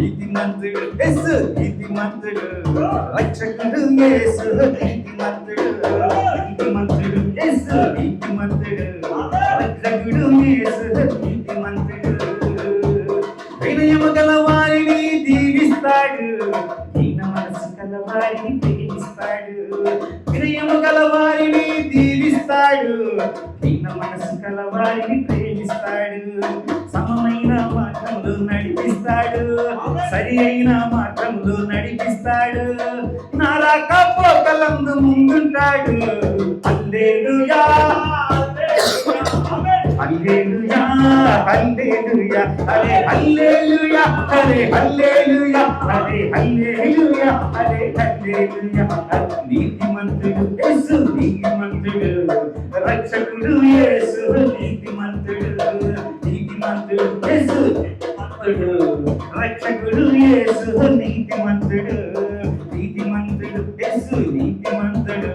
నీతిమంతుడు యేసు నీతిమంతుడు రక్షకుడు యేసు నీతిమంతుడు నీతిమంతుడు యేసు నీతిమంతుడు రక్షకుడు యేసు నీతిమంతుడు వినయము గల వారిని దీవిస్తాడు దీన మనసు గల వారిని ప్రేమిస్తాడు వినయము గల వారిని దీవిస్తాడు దీన మనసు గల వారిని ప్రేమిస్తాడు సమమైన మార్గంలో నడిపిస్తాడు సరి అయిన మార్గంలో నడిపిస్తాడు నా రాకపోకలందు ముందుంటాడు హల్లెలూయా హల్లెలూయా హల్లెలూయా హల్లే హల్లెలూయా హల్లే హల్లెలూయా హల్లే హల్లెలూయా హల్లే హల్లెలూయా నీతిమంతుడు యేసు నీతిమంతుడు రక్షకుడు యేసు నీతిమంతుడు నీతిమంతుడు యేసు నీతిమంతుడు రక్షకుడు యేసు నీతిమంతుడు నీతిమంతుడు యేసు నీతిమంతుడు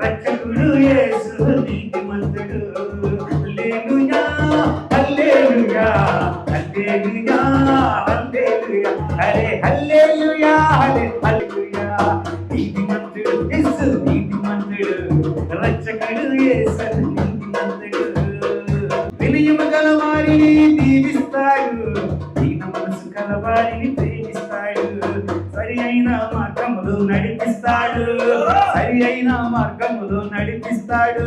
రక్షకుడు యేసు నీతిమంతుడు హల్లెలూయా హల్లెలూయా హల్లెలూయా హల్లెలూయా హరే హల్లెలూయా హరే హల్లెలూయా నీతిమంతుడు యేసు నీతిమంతుడు రక్షకుడు యేసు నీతిమంతుడు వినయము గల వారిని దీవిస్తాడు దీన మనసు గల వారిని ప్రేమిస్తాడు సరి అయిన మార్గములో నడిపిస్తాడు సరి అయిన మార్గములో నడిపిస్తాడు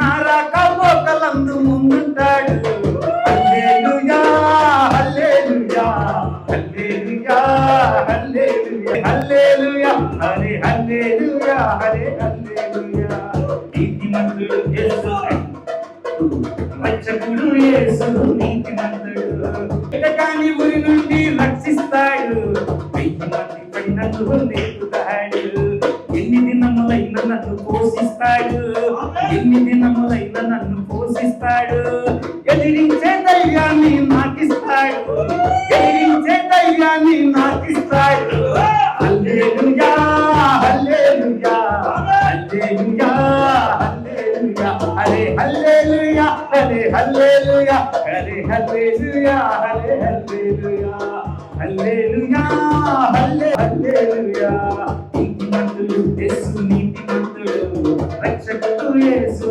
నా రాకపోకలందు ముందుంటాడు హల్లెలూయా హల్లెలూయా హల్లెలూయా హల్లెలూయా హల్లెలూయా హరే హల్లెలూయా హరే హల్లెలూయా నీతిమంతుడు యేసు రక్షకుడు యేసు నీతిమంతుడు ఎటకాని ఊరి నుండి రక్షిస్తాడు 1000 మంది పడినట్లు లేపుతాడు ఎన్ని దినములైన నన్ను పోషిస్తాడు ఎన్ని దినములైన నన్ను పోషిస్తాడు ఎదిరించే ధైర్యాన్ని నాకిస్తాడు ఎదిరించే ధైర్యాన్ని నాకిస్తాడు హల్లెలూయా హల్లెలూయా హల్లెలూయా హల్లెలూయా హరే హల్లెలూయా హరే హల్లెలూయా హరే హల్లెలూయా హరే హల్లెలూయా హల్లెలూయా హల్లే హల్లెలూయా నీతిమంతుడు యేసు నీతిమంతుడు రక్షకుడు యేసు